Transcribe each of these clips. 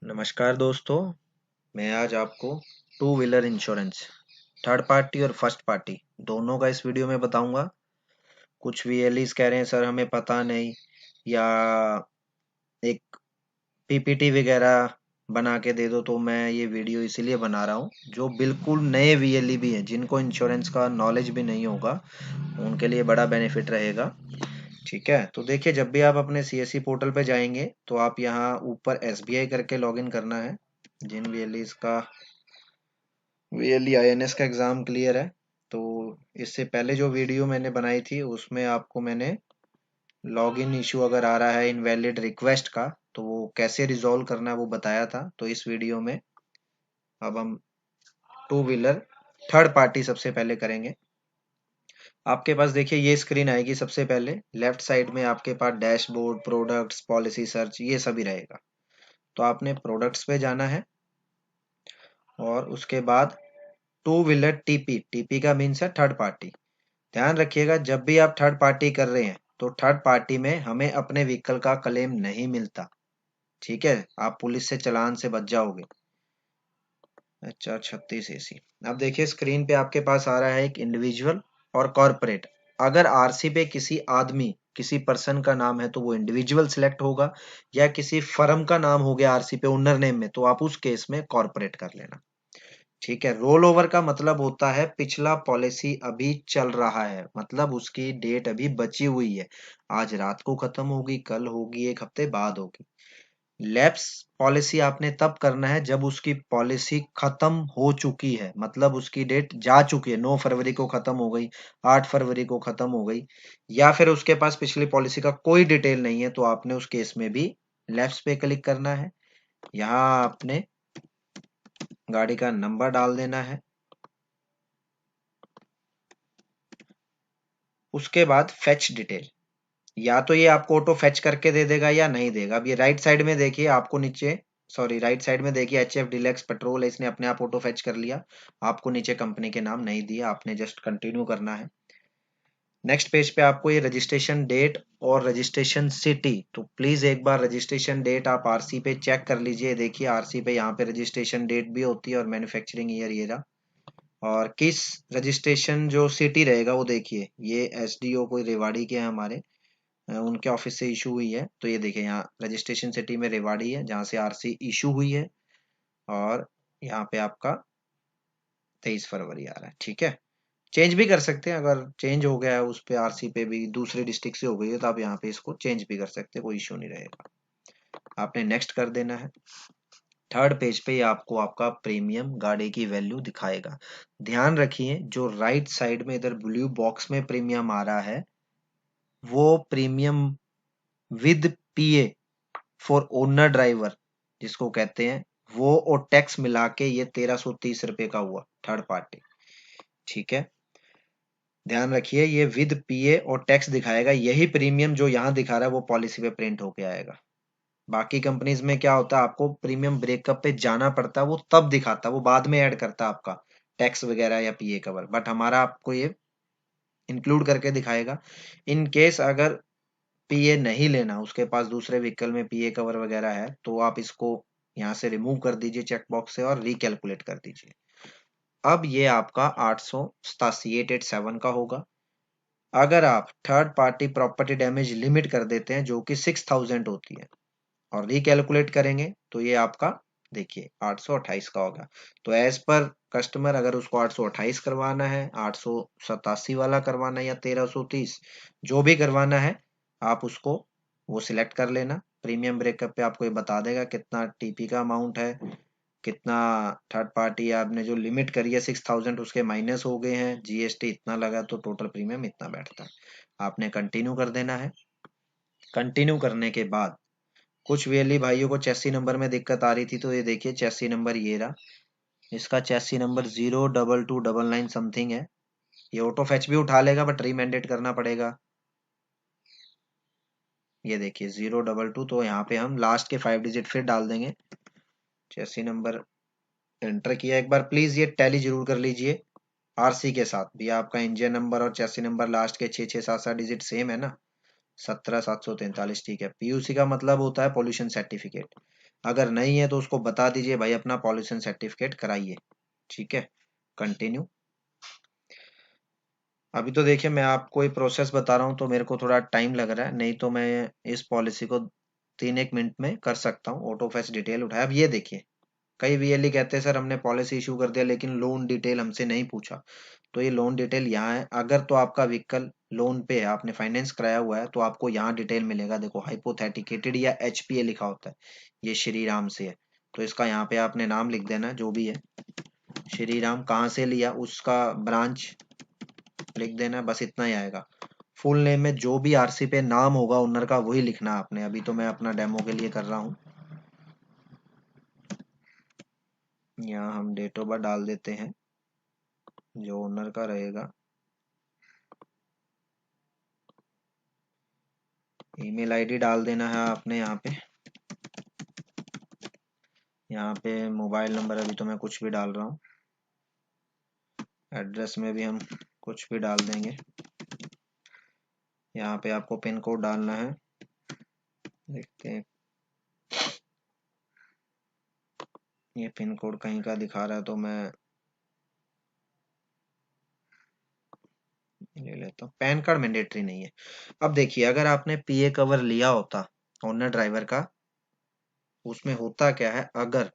नमस्कार दोस्तों। मैं आज आपको to wheeler insurance third party और फर्स्ट पार्टी दोनों का इस वीडियो में बताऊंगा। कुछ वीएलईस कह रहे हैं सर हमें पता नहीं, या एक पीपीटी वगैरह बना के दे दो। तो मैं ये वीडियो इसीलिए बना रहा हूँ, जो बिल्कुल नए वीएलई भी हैं, जिनको इंश्योरेंस का नॉलेज भी नहीं होगा, उनके लिए बड़ा बेनिफिट रहेगा। ठीक है, तो देखिए, जब भी आप अपने सीएससी पोर्टल पे जाएंगे तो आप यहाँ ऊपर एसबीआई करके लॉगिन करना है। जिन वीएलईस का वीएलई आईएनएस का एग्ज़ाम क्लियर है, तो इससे पहले जो वीडियो मैंने बनाई थी उसमें आपको मैंने लॉगिन इशू अगर आ रहा है इनवैलिड रिक्वेस्ट का, तो वो कैसे रिजॉल्व करना है वो बताया था। तो इस वीडियो में अब हम टू व्हीलर थर्ड पार्टी सबसे पहले करेंगे। आपके पास देखिए ये स्क्रीन आएगी। सबसे पहले लेफ्ट साइड में आपके पास डैशबोर्ड, प्रोडक्ट्स, पॉलिसी सर्च, ये सभी रहेगा। तो आपने प्रोडक्ट्स पे जाना है और उसके बाद टू व्हीलर टीपी, टीपी का मीन्स है थर्ड पार्टी। ध्यान रखिएगा, जब भी आप थर्ड पार्टी कर रहे हैं तो थर्ड पार्टी में हमें अपने व्हीकल का क्लेम नहीं मिलता। ठीक है, आप पुलिस से चालान से बच जाओगे। अच्छा, 36 AC। अब देखिए स्क्रीन पे आपके पास आ रहा है एक इंडिविजुअल और कॉर्पोरेट। अगर आरसी पे किसी आदमी, किसी पर्सन का नाम है तो वो इंडिविजुअल सिलेक्ट होगा, या किसी फर्म का नाम हो गया आरसी पे ओनर नेम में, तो आप उस केस में कॉर्पोरेट कर लेना। ठीक है, रोल ओवर का मतलब होता है पिछला पॉलिसी अभी चल रहा है, मतलब उसकी डेट अभी बची हुई है। आज रात को खत्म होगी, कल होगी, एक हफ्ते बाद होगी। लैप्स पॉलिसी आपने तब करना है जब उसकी पॉलिसी खत्म हो चुकी है, मतलब उसकी डेट जा चुकी है। 9 फरवरी को खत्म हो गई, 8 फरवरी को खत्म हो गई, या फिर उसके पास पिछली पॉलिसी का कोई डिटेल नहीं है, तो आपने उस केस में भी लैप्स पे क्लिक करना है। यहाँ आपने गाड़ी का नंबर डाल देना है। उसके बाद फेच डिटेल, या तो ये आपको ऑटो फेच करके दे देगा या नहीं देगा। अब ये राइट साइड में देखिए, आपको नीचे, सॉरी, राइट साइड में देखिए एच एफ डिलक्स पेट्रोल है, इसने अपने आप ऑटो फेच कर लिया। आपको नीचे कंपनी के नाम नहीं दिया, आपने जस्ट कंटिन्यू करना है। नेक्स्ट पेज पे आपको ये रजिस्ट्रेशन डेट और रजिस्ट्रेशन सिटी, तो प्लीज एक बार रजिस्ट्रेशन डेट आप आरसी पे चेक कर लीजिए। देखिए आरसी पे यहाँ पे रजिस्ट्रेशन डेट भी होती है और मैन्युफैक्चरिंग ईयर ये रहा। और किस रजिस्ट्रेशन जो सिटी रहेगा वो देखिए, ये एसडीओ कोई रेवाड़ी के हैं हमारे, उनके ऑफिस से इशू हुई है। तो ये देखिए यहाँ रजिस्ट्रेशन सिटी में रेवाड़ी है, जहाँ से आरसी इशू हुई है। और यहाँ पे आपका 23 फरवरी आ रहा है। ठीक है, चेंज भी कर सकते हैं, अगर चेंज हो गया है उस पे आरसी पे भी, दूसरे डिस्ट्रिक्ट से हो गई है, तो आप यहाँ पे इसको चेंज भी कर सकते हैं, कोई इशू नहीं रहेगा। आपने नेक्स्ट कर देना है। थर्ड पेज पे ये आपको आपका प्रीमियम गाड़ी की वैल्यू दिखाएगा। ध्यान रखिए, जो राइट साइड में इधर ब्लू बॉक्स में प्रीमियम आ रहा है, वो premium with PA for owner driver जिसको कहते हैं, वो और टैक्स मिला के ये 1330 रुपए का हुआ थर्ड पार्टी। ठीक है, ध्यान रखिए, ये विद पीए और टैक्स दिखाएगा। यही प्रीमियम जो यहाँ दिखा रहा है वो पॉलिसी पे प्रिंट होके आएगा। बाकी कंपनीज में क्या होता है, आपको प्रीमियम ब्रेकअप पे जाना पड़ता है, वो तब दिखाता है, वो बाद में ऐड करता है आपका टैक्स वगैरह या पीए कवर, बट हमारा आपको ये इंक्लूड करके दिखाएगा। इन केस अगर पीए नहीं लेना, उसके पास दूसरे व्हीकल में पीए कवर वगैरह है, तो आप इसको यहाँ से रिमूव कर दीजिए चेक बॉक्स से और रिकैलकुलेट कर दीजिए। अब ये आपका 887 का होगा। अगर आप third party property damage limit कर देते हैं, जो कि 6000 होती है, और रिकैलकुलेट करेंगे, तो ये आपका देखिए 828 का होगा। तो एज पर कस्टमर, अगर उसको 828 करवाना है, 887 वाला करवाना है, या 1330, जो भी करवाना है, आप उसको वो सिलेक्ट कर लेना। प्रीमियम ब्रेकअप पे आपको ये बता देगा कितना टीपी का अमाउंट है, कितना थर्ड पार्टी आपने जो लिमिट करी है 6000, उसके माइनस हो गए हैं, जीएसटी इतना लगा, तो टोटल प्रीमियम इतना बैठता है। आपने कंटिन्यू कर देना है। कंटिन्यू करने के बाद कुछ वेली भाइयों को चेसी नंबर में दिक्कत आ रही थी, तो ये देखिए चेसी नंबर ये रहा। इसका चेसी नंबर 02299 समथिंग है। ये ऑटो फैच भी उठा लेगा, बट रीमैंडेट करना पड़ेगा। ये देखिए 022, तो यहाँ पे हम लास्ट के 5 डिजिट फिर डाल देंगे। चेसी नंबर एंटर किया, एक बार प्लीज ये टैली जरूर कर लीजिए आरसी के साथ भी। आपका इंजन नंबर और चेसी नंबर लास्ट के 6 6 7 7 डिजिट सेम है ना, 17743। ठीक है, पीयूसी का मतलब होता है पोल्यूशन सर्टिफिकेट। अगर नहीं है तो उसको बता दीजिए भाई अपना पॉल्यूशन सर्टिफिकेट कराइए। ठीक है, कंटिन्यू। अभी तो देखिए मैं आपको ये प्रोसेस बता रहा हूँ तो मेरे को थोड़ा टाइम लग रहा है, नहीं तो मैं इस पॉलिसी को 3-1 मिनट में कर सकता हूँ। ऑटो फैच डिटेल उठाया। अब ये देखिए, कई वीएलई कहते हैं सर हमने पॉलिसी इशू कर दिया लेकिन लोन डिटेल हमसे नहीं पूछा। तो ये लोन डिटेल यहाँ है। अगर तो आपका व्हीकल लोन पे है, आपने फाइनेंस कराया हुआ है, तो आपको यहाँ डिटेल मिलेगा। देखो हाइपोथेटिकेटेड या एचपीए लिखा होता है, ये श्री राम से है। तो इसका यहाँ पे आपने नाम लिख देना है जो भी है। श्री राम कहाँ से लिया उसका ब्रांच लिख देना है, बस इतना ही आएगा। फुल नेम में जो भी आरसी पे नाम होगा ओनर का वही लिखना है आपने। अभी तो मैं अपना डेमो के लिए कर रहा हूँ। यहाँ हम डेट ऑफ बर्थ डाल देते हैं जो ओनर का रहेगा। ईमेल आईडी डाल देना है आपने यहाँ पे। यहाँ पे मोबाइल नंबर अभी तो मैं कुछ भी डाल रहा हूँ। एड्रेस में भी हम कुछ भी डाल देंगे। यहाँ पे आपको पिन कोड डालना है। देखते हैं ये पिन कोड कहीं का दिखा रहा है तो मैं ले लेता हूँ। पैन कार्ड मैंडेटरी नहीं है। अब देखिए अगर आपने पीए कवर लिया होता ओनर ड्राइवर का, उसमें होता क्या है, अगर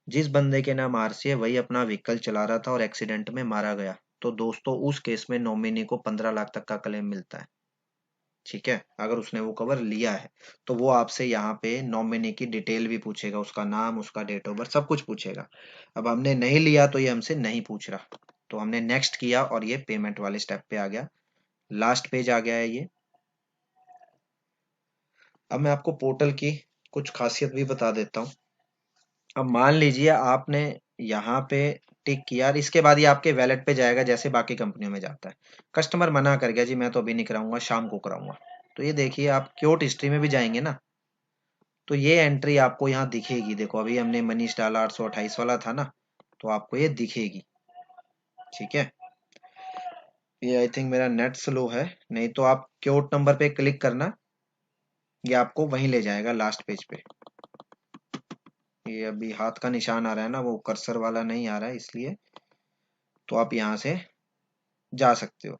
जिस बंदे के नाम आरसी है वही अपना व्हीकल चला रहा था और एक्सीडेंट में मारा गया, तो दोस्तों उस केस में नॉमिनी को 15 लाख तक का क्लेम मिलता है। ठीक है, अगर उसने वो कवर लिया है तो वो आपसे यहाँ पे नॉमिनी की डिटेल भी पूछेगा, उसका नाम, उसका डेट ऑफ बर्थ, सब कुछ पूछेगा। अब हमने नहीं लिया तो ये हमसे नहीं पूछ रहा, तो हमने नेक्स्ट किया और ये पेमेंट वाले स्टेप पे आ गया। लास्ट पेज आ गया है ये। अब मैं आपको पोर्टल की कुछ खासियत भी बता देता हूँ। अब मान लीजिए आपने यहाँ पे टिक किया और इसके बाद ये आपके वैलेट पे जाएगा जैसे बाकी कंपनियों में जाता है। कस्टमर मना कर गया जी मैं तो अभी नहीं कराऊंगा, शाम को कराऊंगा। तो ये देखिए आप क्योट हिस्ट्री में भी जाएंगे ना, तो ये एंट्री आपको यहाँ दिखेगी। देखो अभी हमने मनीष डाला 828 वाला था ना, तो आपको ये दिखेगी। ठीक है, ये आई थिंक मेरा नेट स्लो है, नहीं तो आप क्योट नंबर पे क्लिक करना, ये आपको वहीं ले जाएगा लास्ट पेज पे। ये अभी हाथ का निशान आ रहा है ना, वो कर्सर वाला नहीं आ रहा है इसलिए, तो आप यहाँ से जा सकते हो।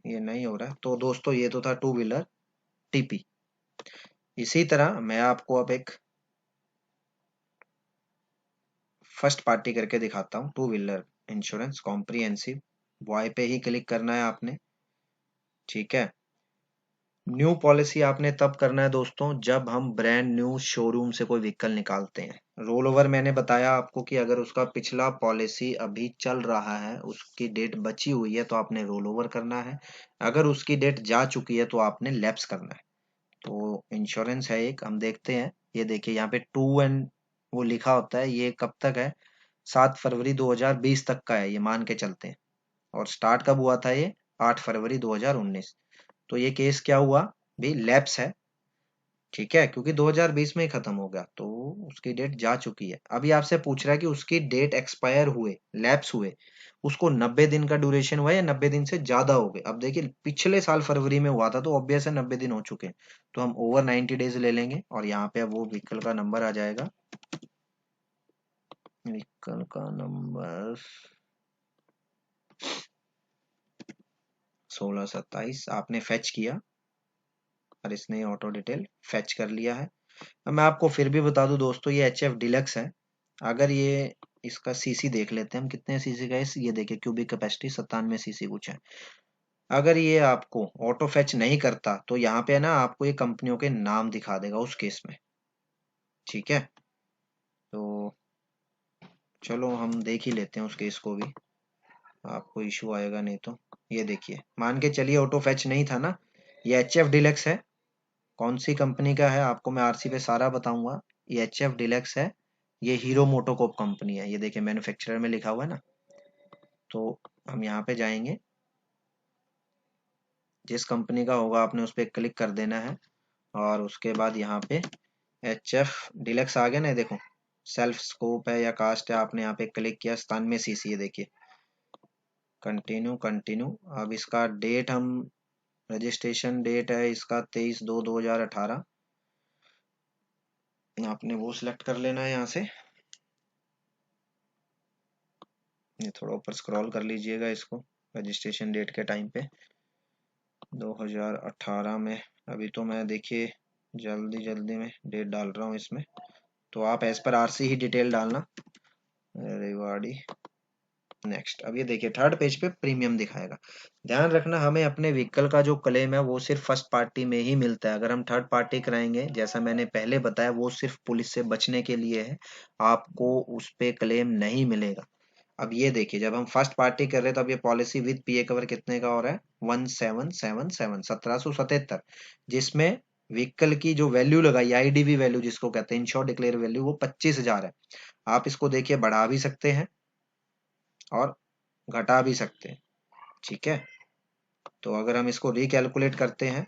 ये नहीं हो रहा है तो दोस्तों ये तो था टू व्हीलर टीपी। इसी तरह मैं आपको अब एक फर्स्ट पार्टी करके दिखाता हूँ। टू व्हीलर इंश्योरेंस कॉम्प्रिहेंसिव, वाई पे ही क्लिक करना है आपने। ठीक है, न्यू पॉलिसी आपने तब करना है दोस्तों जब हम ब्रांड न्यू शोरूम से कोई व्हीकल निकालते हैं। रोल ओवर मैंने बताया आपको कि अगर उसका पिछला पॉलिसी अभी चल रहा है, उसकी डेट बची हुई है तो आपने रोल ओवर करना है। अगर उसकी डेट जा चुकी है तो आपने लैप्स करना है। तो इंश्योरेंस है एक, हम देखते हैं। ये देखिए यहाँ पे टू एंड वो लिखा होता है, ये कब तक है, 7 फरवरी 2020 तक का है, ये मान के चलते हैं। और स्टार्ट कब हुआ था ये, 8 फरवरी 2019। तो ये केस क्या हुआ भी, लैप्स है। ठीक है, क्योंकि 2020 में ही खत्म हो गया तो उसकी डेट जा चुकी है। अभी आपसे पूछ रहा है कि उसकी डेट एक्सपायर हुए, लैप्स हुए, उसको 90 दिन का ड्यूरेशन हुआ या 90 दिन से ज्यादा हो गए। अब देखिए पिछले साल फरवरी में हुआ था तो ऑब्वियस है 90 दिन हो चुके हैं, तो हम ओवर 90 डेज ले लेंगे और यहाँ पे अब वो व्हीकल का नंबर आ जाएगा। व्हीकल का नंबर 1627 आपने फेच किया और इसने ऑटो डिटेल फेच कर लिया है। अब मैं आपको फिर भी बता दूं दोस्तों, ये एच एफ डिलक्स है। अगर ये इसका सीसी देख लेते हैं हम, कितने सीसी का है, ये देखिए क्यूबिक कैपेसिटी 97 सीसी कुछ है। अगर ये आपको ऑटो फेच नहीं करता तो यहाँ पे है ना आपको ये कंपनियों के नाम दिखा देगा उस केस में। ठीक है, तो चलो हम देख ही लेते हैं उस केस को भी, आपको इशू आएगा नहीं तो। ये देखिए मान के चलिए ऑटो फेच नहीं था ना, ये एच एफ डिलक्स है। कौन सी कंपनी का है आपको मैं आरसी पे सारा बताऊंगा। ये एच एफ डिलक्स है, ये हीरो मोटोकॉप कंपनी है। ये देखिए मैन्युफैक्चरर में लिखा हुआ है ना, तो हम यहाँ पे जाएंगे, जिस कंपनी का होगा आपने उस पर क्लिक कर देना है। और उसके बाद यहाँ पे एच एफ डिलक्स आ गया ना, ये देखो सेल्फ स्कोप है या कास्ट है, आपने यहाँ पे क्लिक किया, 97 सीसी है। देखिए कंटिन्यू कंटिन्यू। अब इसका डेट हम, रजिस्ट्रेशन डेट है इसका 23/2/2018। आपने वो सिलेक्ट कर लेना है यहाँ से। ये थोड़ा ऊपर स्क्रॉल कर लीजिएगा इसको, रजिस्ट्रेशन डेट के टाइम पे 2018 में। अभी तो मैं देखिए जल्दी जल्दी में डेट डाल रहा हूँ इसमें, तो आप एज पर आरसी ही डिटेल डालना। रेवाड़ी नेक्स्ट। अब ये देखिए थर्ड पेज पे प्रीमियम दिखाएगा। ध्यान रखना हमें अपने व्हीकल का जो क्लेम है वो सिर्फ फर्स्ट पार्टी में ही मिलता है। अगर हम थर्ड पार्टी कराएंगे, जैसा मैंने पहले बताया, वो सिर्फ पुलिस से बचने के लिए है, आपको उस पे क्लेम नहीं मिलेगा। अब ये देखिए जब हम फर्स्ट पार्टी कर रहे हैं तो अब ये पॉलिसी विद पीए कवर कितने का हो रहा है, 1777 1777, जिसमें व्हीकल की जो वैल्यू लगाई, आईडीवी वैल्यू जिसको कहते हैं, इंश्योर डिक्लेयर वैल्यू, वो 25,000 है। आप इसको देखिए बढ़ा भी सकते हैं और घटा भी सकते हैं। ठीक है, तो अगर हम इसको रिकैलकुलेट करते हैं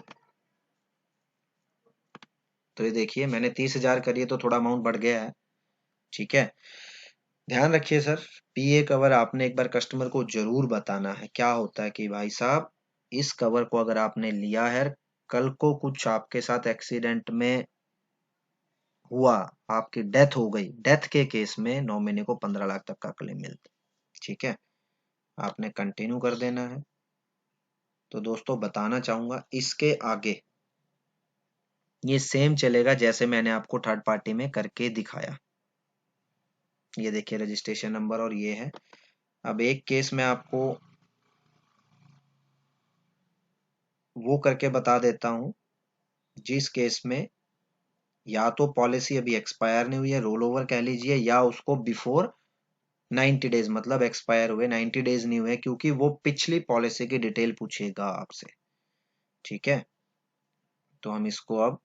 तो ये देखिए मैंने 30,000 करिए तो थोड़ा अमाउंट बढ़ गया है। ठीक है, ध्यान रखिए सर, पीए कवर आपने एक बार कस्टमर को जरूर बताना है। क्या होता है कि भाई साहब इस कवर को अगर आपने लिया है, कल को कुछ आपके साथ एक्सीडेंट में हुआ, आपकी डेथ हो गई, डेथ के केस में नॉमिनी को 15 लाख तक का क्लेम मिलता है। ठीक है, आपने कंटिन्यू कर देना है। तो दोस्तों बताना चाहूंगा इसके आगे ये सेम चलेगा जैसे मैंने आपको थर्ड पार्टी में करके दिखाया। ये देखिए रजिस्ट्रेशन नंबर और ये है। अब एक केस में आपको वो करके बता देता हूं जिस केस में या तो पॉलिसी अभी एक्सपायर नहीं हुई है, रोल ओवर कह लीजिए, या उसको बिफोर 90 डेज, मतलब एक्सपायर हुए 90 डेज नहीं हुए, क्योंकि वो पिछली पॉलिसी की डिटेल पूछेगा आपसे। ठीक है, तो हम इसको अब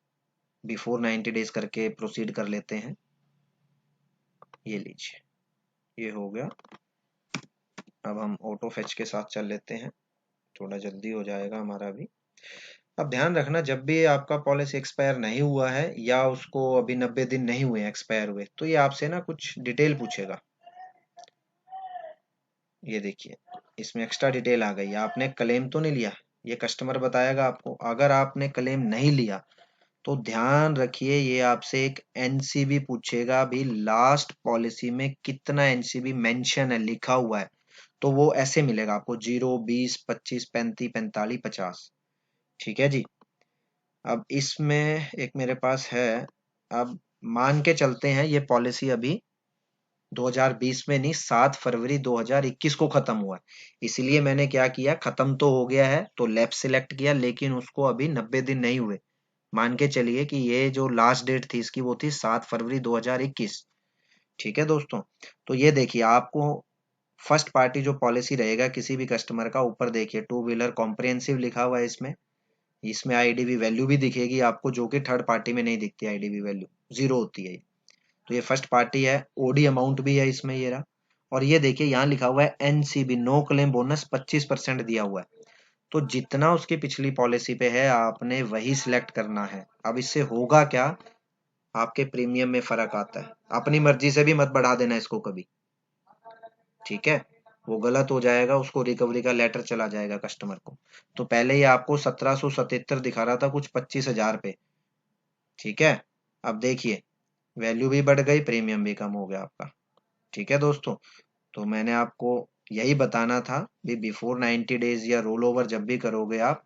बिफोर 90 डेज करके प्रोसीड कर लेते हैं। ये लीजिए, ये हो गया। अब हम ऑटो फेच के साथ चल लेते हैं, थोड़ा जल्दी हो जाएगा हमारा भी। अब ध्यान रखना जब भी आपका पॉलिसी एक्सपायर नहीं हुआ है या उसको अभी 90 दिन नहीं हुए एक्सपायर हुए, तो ये आपसे ना कुछ डिटेल पूछेगा। ये देखिए इसमें एक्स्ट्रा डिटेल आ गई। आपने क्लेम तो नहीं लिया, ये कस्टमर बताएगा आपको। अगर आपने क्लेम नहीं लिया तो ध्यान रखिए ये आपसे एक एनसीबी पूछेगा, भी लास्ट पॉलिसी में कितना एनसीबी मेंशन है, लिखा हुआ है, तो वो ऐसे मिलेगा आपको 0 20 25 35 45 50। ठीक है जी। अब इसमें एक मेरे पास है, अब मान के चलते हैं ये पॉलिसी अभी 2020 में नहीं, 7 फरवरी 2021 को खत्म हुआ है। इसलिए मैंने क्या किया, खत्म तो हो गया है तो लेफ्ट सिलेक्ट किया, लेकिन उसको अभी 90 दिन नहीं हुए। मान के चलिए कि ये जो लास्ट डेट थी इसकी वो थी 7 फरवरी 2021। ठीक है दोस्तों, तो ये देखिए आपको फर्स्ट पार्टी जो पॉलिसी रहेगा किसी भी कस्टमर का, ऊपर देखिए टू व्हीलर कॉम्प्रिहेंसिव लिखा हुआ है। इसमें इसमें आईडीवी वैल्यू भी दिखेगी आपको, जो कि थर्ड पार्टी में नहीं दिखती, आईडीवी वैल्यू जीरो होती है। तो ये फर्स्ट पार्टी है, ओडी अमाउंट भी है इसमें, ये रहा। और ये देखिए यहाँ लिखा हुआ है एनसीबी, नो क्लेम बोनस 25% दिया हुआ है। तो जितना उसकी पिछली पॉलिसी पे है आपने वही सिलेक्ट करना है। अब इससे होगा क्या, आपके प्रीमियम में फर्क आता है। अपनी मर्जी से भी मत बढ़ा देना इसको कभी। ठीक है, वो गलत हो जाएगा, उसको रिकवरी का लेटर चला जाएगा कस्टमर को। तो पहले ही आपको 1777 दिखा रहा था कुछ 25,000 पे। ठीक है, अब देखिए वैल्यू भी बढ़ गई, प्रीमियम भी कम हो गया आपका। ठीक है दोस्तों, तो मैंने आपको यही बताना था भी बिफोर 90 डेज या रोल ओवर जब भी करोगे आप,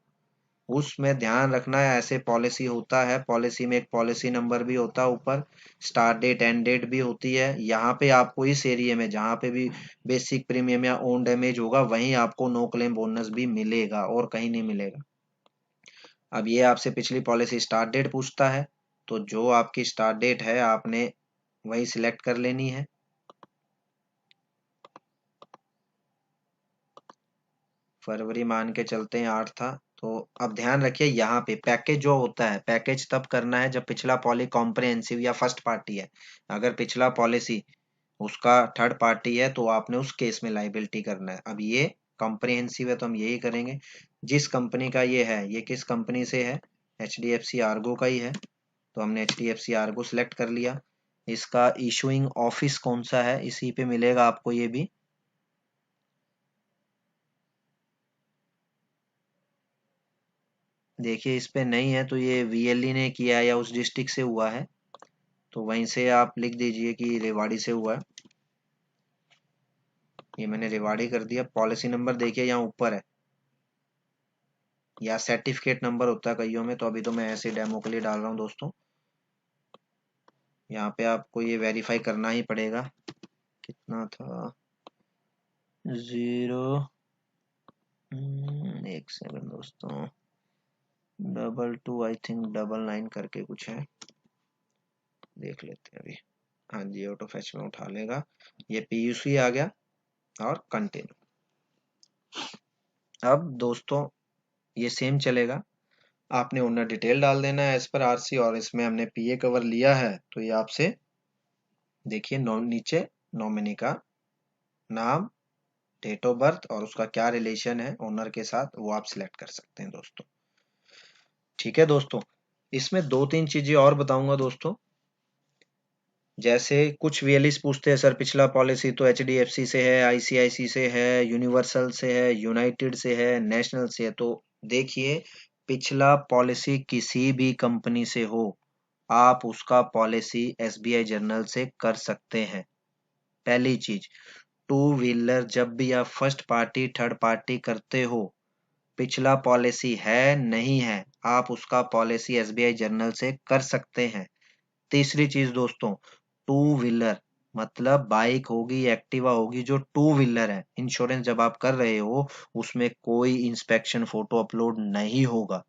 उसमें ध्यान रखना है ऐसे पॉलिसी होता है, पॉलिसी में एक पॉलिसी नंबर भी होता है, ऊपर स्टार्ट डेट एंड डेट भी होती है। यहाँ पे आपको इस एरिया में जहाँ पे भी बेसिक प्रीमियम या ओन डैमेज होगा वहीं आपको नो क्लेम बोनस भी मिलेगा, और कहीं नहीं मिलेगा। अब ये आपसे पिछली पॉलिसी स्टार्ट डेट पूछता है, तो जो आपकी स्टार्ट डेट है आपने वही सिलेक्ट कर लेनी है। फरवरी मान के चलते हैं 8 था। तो अब ध्यान रखिए यहाँ पे पैकेज जो होता है, पैकेज तब करना है जब पिछला पॉली कॉम्प्रिहेंसिव या फर्स्ट पार्टी है। अगर पिछला पॉलिसी उसका थर्ड पार्टी है तो आपने उस केस में लाइबिलिटी करना है। अब ये कॉम्प्रिहेंसिव है तो हम यही करेंगे। जिस कंपनी का ये है, ये किस कंपनी से है, H D F C Ergo का ही है, तो हमने H D F C Ergo select कर लिया। इसका इशूइंग ऑफिस कौन सा है, इसी पे मिलेगा आपको ये भी। देखिए इस पे नहीं है तो ये वीएलई ने किया है या उस डिस्ट्रिक्ट से हुआ है, तो वहीं से आप लिख दीजिए कि रेवाड़ी से हुआ है। ये मैंने रेवाड़ी कर दिया। पॉलिसी नंबर देखिए यहाँ ऊपर है, या सर्टिफिकेट नंबर होता है कईयों में, तो अभी तो मैं ऐसे डेमो के लिए डाल रहा हूँ दोस्तों। यहाँ पे आपको ये वेरीफाई करना ही पड़ेगा। कितना था, 0, 1 सेकंड दोस्तों, 22 आई थिंक 99 करके कुछ है, देख लेते हैं अभी। हाँ जी, ऑटो फैच में उठा लेगा। ये पीयूसी आ गया और कंटिन्यू। अब दोस्तों ये सेम चलेगा, आपने ओनर डिटेल डाल देना है एज पर आरसी, और इसमें हमने पीए कवर लिया है तो ये आपसे देखिए नीचे नॉमिनी का नाम, डेट ऑफ बर्थ और उसका क्या रिलेशन है ओनर के साथ, वो आप सिलेक्ट कर सकते हैं दोस्तों। ठीक है दोस्तों, इसमें 2-3 चीजें और बताऊंगा दोस्तों। जैसे कुछ वीएलईस पूछते हैं सर पिछला पॉलिसी तो एचडीएफसी से है, आईसीआईसी से है, यूनिवर्सल से है, यूनाइटेड से है, नेशनल से है। तो देखिए, पिछला पॉलिसी किसी भी कंपनी से हो, आप उसका पॉलिसी एसबीआई जर्नल से कर सकते हैं। पहली चीज, टू व्हीलर जब भी आप फर्स्ट पार्टी थर्ड पार्टी करते हो, पिछला पॉलिसी है नहीं है, आप उसका पॉलिसी एसबीआई जर्नल से कर सकते हैं। तीसरी चीज दोस्तों, टू व्हीलर मतलब बाइक होगी, एक्टिवा होगी, जो टू व्हीलर है, इंश्योरेंस जब आप कर रहे हो उसमें कोई इंस्पेक्शन फोटो अपलोड नहीं होगा।